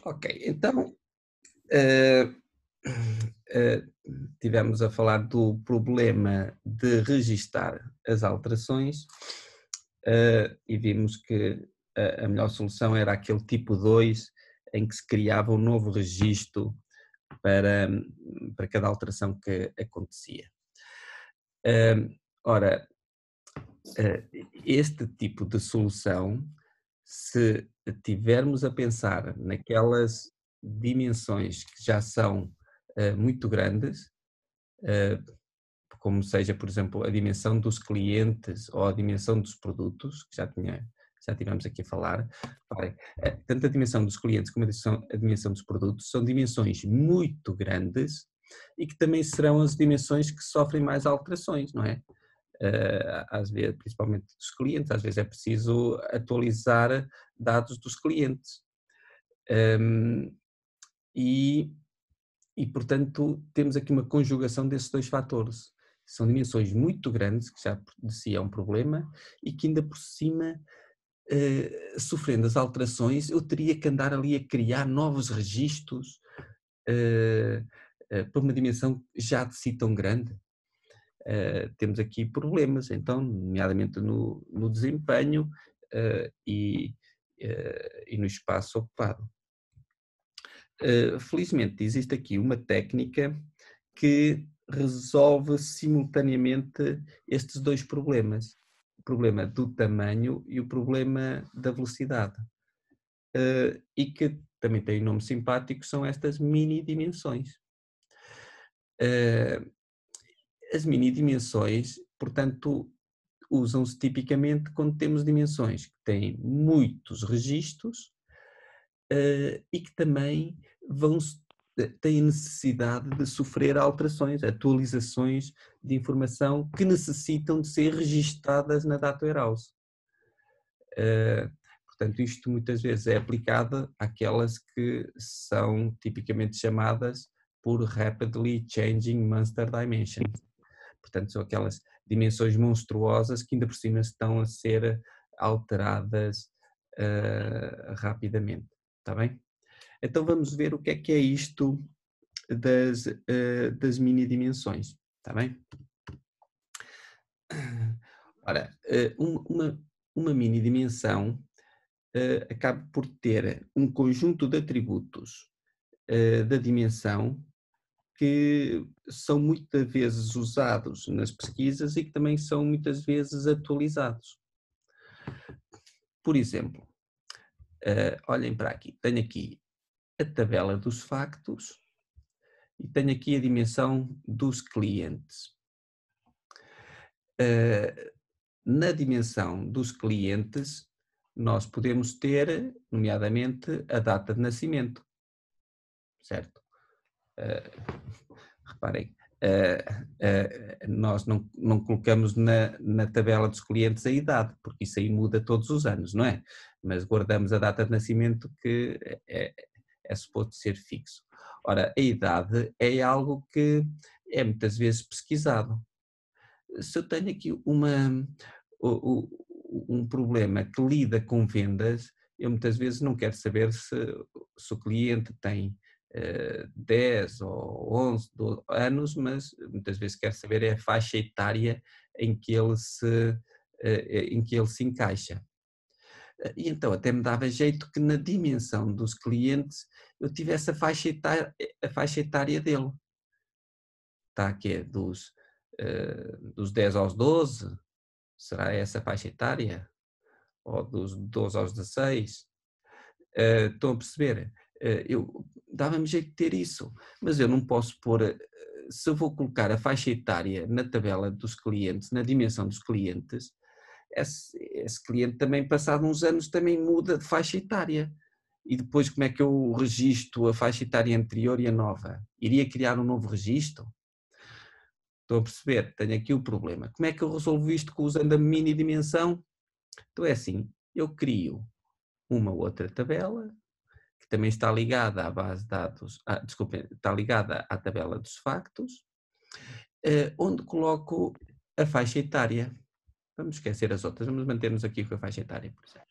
Ok, então, eh, eh, tivemos a falar do problema de registar as alterações, e vimos que a melhor solução era aquele tipo 2 em que se criava um novo registro para, para cada alteração que acontecia. Ora, este tipo de solução, se tivermos a pensar naquelas dimensões que já são muito grandes, eh, como seja, por exemplo, a dimensão dos clientes ou a dimensão dos produtos, que já tivemos aqui a falar. Olha, tanto a dimensão dos clientes como a dimensão dos produtos são dimensões muito grandes e que também serão as dimensões que sofrem mais alterações, não é? Às vezes, principalmente dos clientes, às vezes é preciso atualizar dados dos clientes. Um, e, portanto, temos aqui uma conjugação desses dois fatores. São dimensões muito grandes, que já por si é um problema, e que ainda por cima, sofrendo as alterações, eu teria que andar ali a criar novos registros para uma dimensão já de si tão grande. Temos aqui problemas, então, nomeadamente no desempenho e no espaço ocupado. Felizmente existe aqui uma técnica que resolve simultaneamente estes dois problemas, o problema do tamanho e o problema da velocidade, e que também tem um nome simpático, são estas mini dimensões. As mini dimensões, portanto, usam-se tipicamente quando temos dimensões que têm muitos registros e que também têm necessidade de sofrer alterações, atualizações de informação que necessitam de ser registadas na Data Warehouse. Portanto, isto muitas vezes é aplicado àquelas que são tipicamente chamadas por Rapidly Changing Master Dimensions. Portanto, são aquelas dimensões monstruosas que ainda por cima estão a ser alteradas rapidamente. Está bem? Então vamos ver o que é isto das mini dimensões. Está bem? Ora, uma mini dimensão acaba por ter um conjunto de atributos da dimensão que são muitas vezes usados nas pesquisas e que também são muitas vezes atualizados. Por exemplo, olhem para aqui, tenho aqui a tabela dos factos e tenho aqui a dimensão dos clientes. Na dimensão dos clientes, nós podemos ter, nomeadamente, a data de nascimento, certo? Reparem, nós não colocamos na tabela dos clientes a idade, porque isso aí muda todos os anos, não é? Mas guardamos a data de nascimento que é suposto ser fixo. Ora, a idade é algo que é muitas vezes pesquisado. Se eu tenho aqui um problema que lida com vendas, eu muitas vezes não quero saber se o cliente tem 10 ou 11, 12 anos, mas muitas vezes quero saber é a faixa etária em que ele se encaixa. E então até me dava jeito que na dimensão dos clientes eu tivesse a faixa etária dele. Está aqui dos 10 aos 12, será essa a faixa etária? Ou dos 12 aos 16? Estão a perceber? Eu dava-me jeito de ter isso, mas eu não posso pôr, se eu vou colocar a faixa etária na tabela dos clientes, na dimensão dos clientes, esse cliente também, passado uns anos, também muda de faixa etária. E depois como é que eu registro a faixa etária anterior e a nova? Iria criar um novo registro? Estão a perceber? Tenho aqui o problema. Como é que eu resolvo isto usando a mini dimensão? Então é assim, eu crio uma outra tabela, que também está ligada à base de dados, desculpem, está ligada à tabela dos factos, onde coloco a faixa etária. Vamos esquecer as outras, vamos manter-nos aqui com a faixa etária, por exemplo.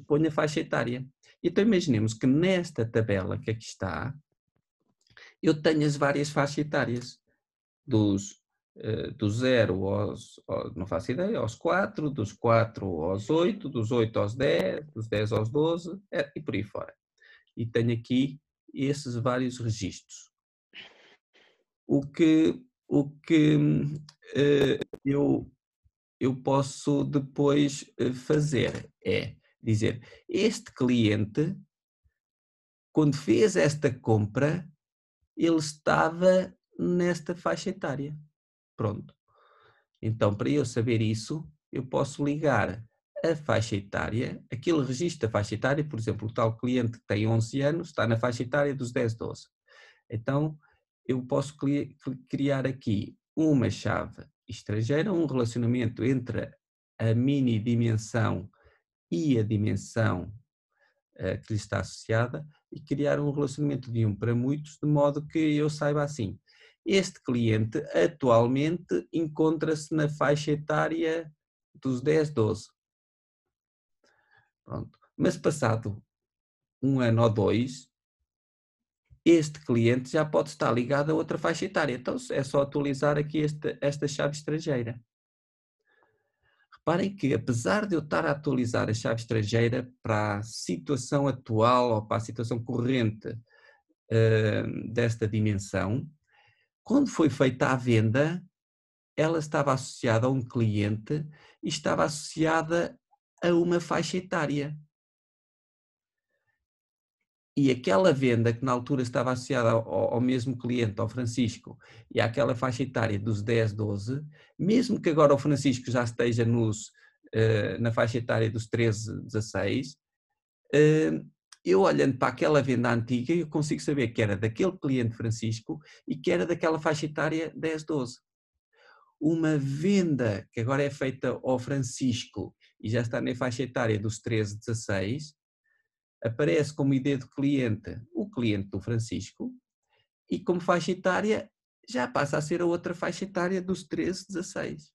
Ponho a faixa etária. Então imaginemos que nesta tabela que aqui está, eu tenho as várias faixas etárias, do 0 não faço ideia, aos 4, dos 4 aos 8, dos 8 aos 10, dos 10 aos 12, e por aí fora. E tenho aqui esses vários registros. O que eu posso depois fazer é dizer, este cliente, quando fez esta compra, ele estava nesta faixa etária. Pronto. Então, para eu saber isso, eu posso ligar a faixa etária, aquele registro da faixa etária, por exemplo, o tal cliente que tem 11 anos, está na faixa etária dos 10, 12. Então, eu posso criar aqui uma chave estrangeira, um relacionamento entre a mini dimensão e a dimensão que lhe está associada e criar um relacionamento de um para muitos, de modo que eu saiba assim. Este cliente atualmente encontra-se na faixa etária dos 10, 12. Pronto. Mas passado um ano ou dois, este cliente já pode estar ligado a outra faixa etária. Então é só atualizar aqui esta chave estrangeira. Reparem que, apesar de eu estar a atualizar a chave estrangeira para a situação atual ou para a situação corrente desta dimensão, quando foi feita a venda, ela estava associada a um cliente e estava associada a uma faixa etária. E aquela venda que na altura estava associada ao mesmo cliente, ao Francisco, e àquela faixa etária dos 10, 12, mesmo que agora o Francisco já esteja na faixa etária dos 13, 16, eu olhando para aquela venda antiga, eu consigo saber que era daquele cliente Francisco e que era daquela faixa etária 10, 12. Uma venda que agora é feita ao Francisco e já está na faixa etária dos 13, 16, aparece como ID do cliente o cliente do Francisco e como faixa etária já passa a ser a outra faixa etária dos 13, 16.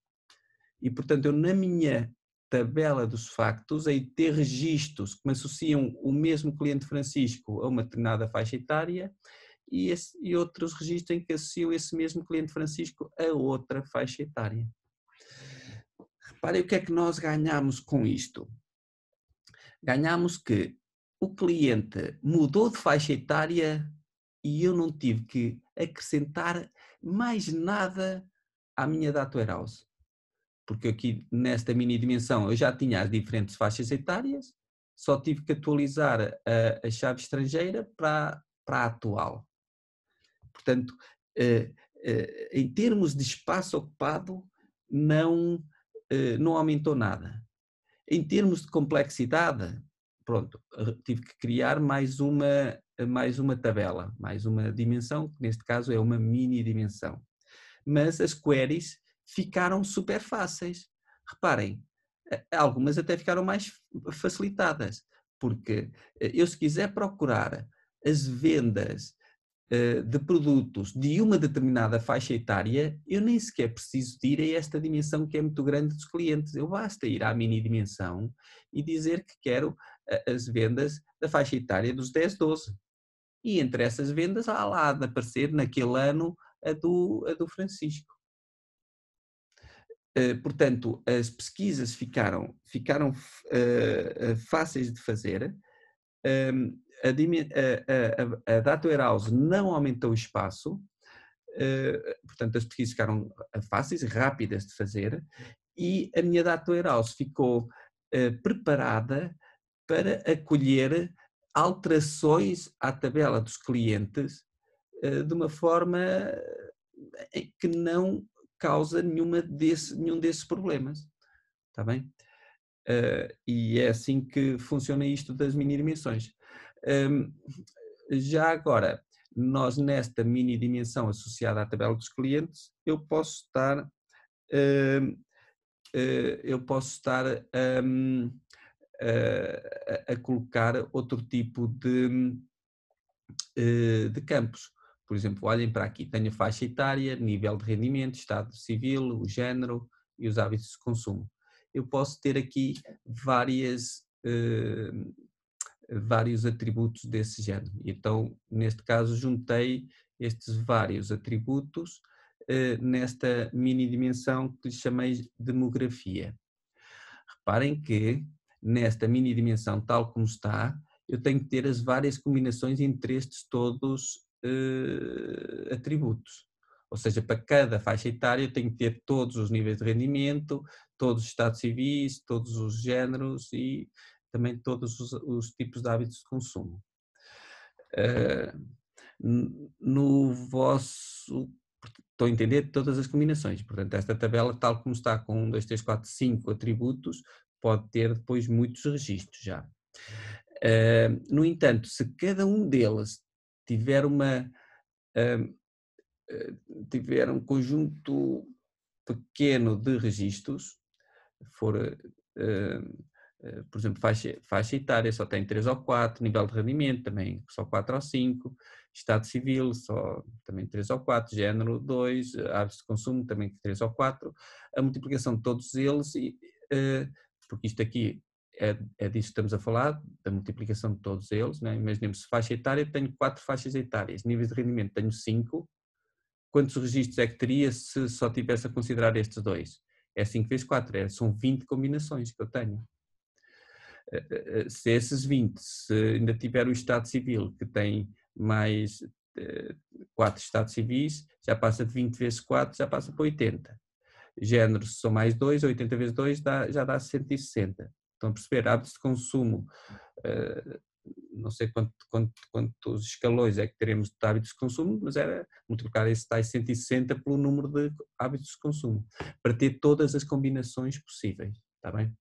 E portanto eu na minha tabela dos factos, aí ter registros que me associam o mesmo cliente Francisco a uma determinada faixa etária e outros registros em que associam esse mesmo cliente Francisco a outra faixa etária. Reparem o que é que nós ganhamos com isto. Ganhamos que o cliente mudou de faixa etária e eu não tive que acrescentar mais nada à minha data warehouse. Porque aqui nesta mini dimensão eu já tinha as diferentes faixas etárias, só tive que atualizar a chave estrangeira para a atual. Portanto, em termos de espaço ocupado, não aumentou nada. Em termos de complexidade, pronto, tive que criar mais uma tabela, mais uma dimensão, que neste caso é uma mini dimensão. Mas as queries ficaram super fáceis. Reparem, algumas até ficaram mais facilitadas, porque eu se quiser procurar as vendas de produtos de uma determinada faixa etária, eu nem sequer preciso de ir a esta dimensão que é muito grande dos clientes. Eu basta ir à mini dimensão e dizer que quero as vendas da faixa etária dos 10, 12. E entre essas vendas há lá de aparecer naquele ano a do Francisco. Portanto, as pesquisas ficaram fáceis de fazer. A data warehouse não aumentou o espaço, portanto as pesquisas ficaram fáceis e rápidas de fazer e a minha data warehouse ficou preparada para acolher alterações à tabela dos clientes de uma forma que não causa nenhum desses problemas. Está bem? E é assim que funciona isto das mini dimensões. Já agora, nós nesta mini dimensão associada à tabela dos clientes, eu posso estar a colocar outro tipo de campos. Por exemplo, olhem para aqui, tenho a faixa etária, nível de rendimento, estado civil, o género e os hábitos de consumo. Eu posso ter aqui várias vários atributos desse género. Então, neste caso, juntei estes vários atributos nesta mini dimensão que lhe chamei demografia. Reparem que nesta mini dimensão, tal como está, eu tenho que ter as várias combinações entre estes todos atributos. Ou seja, para cada faixa etária eu tenho que ter todos os níveis de rendimento, todos os estados civis, todos os géneros e também todos os tipos de hábitos de consumo. No vosso, estou a entender todas as combinações, portanto esta tabela tal como está com 1, 2, 3, 4, 5 atributos, pode ter depois muitos registros já. No entanto, se cada um deles tiver tiver um conjunto pequeno de registros, for, por exemplo, faixa etária só tem 3 ou 4, nível de rendimento também só 4 ou 5, estado civil só também 3 ou 4, género 2, hábitos de consumo também 3 ou 4, a multiplicação de todos eles, porque isto aqui é disso que estamos a falar, da multiplicação de todos eles, né? Imaginemos, faixa etária tenho 4 faixas etárias, níveis de rendimento tenho 5, quantos registros é que teria se só tivesse a considerar estes dois? É 5 vezes 4, são 20 combinações que eu tenho. Se esses 20, se ainda tiver o Estado Civil, que tem mais 4 Estados Civis, já passa de 20 vezes 4, já passa para 80. Géneros são mais 2, 80 vezes 2 já dá 160. Estão a perceber? Hábitos de consumo, não sei quantos escalões é que teremos de hábitos de consumo, mas era multiplicar esse tais 160 pelo número de hábitos de consumo, para ter todas as combinações possíveis, está bem?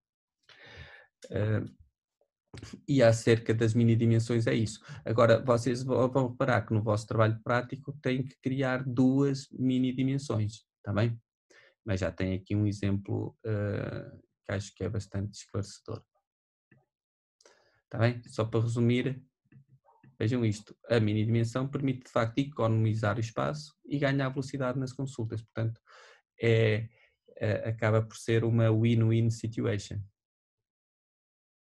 E acerca das mini dimensões é isso. Agora, vocês vão reparar que no vosso trabalho prático têm que criar 2 mini dimensões, está bem? Mas já tem aqui um exemplo que acho que é bastante esclarecedor. Está bem? Só para resumir, vejam isto, a mini dimensão permite de facto economizar o espaço e ganhar velocidade nas consultas, portanto acaba por ser uma win-win situation.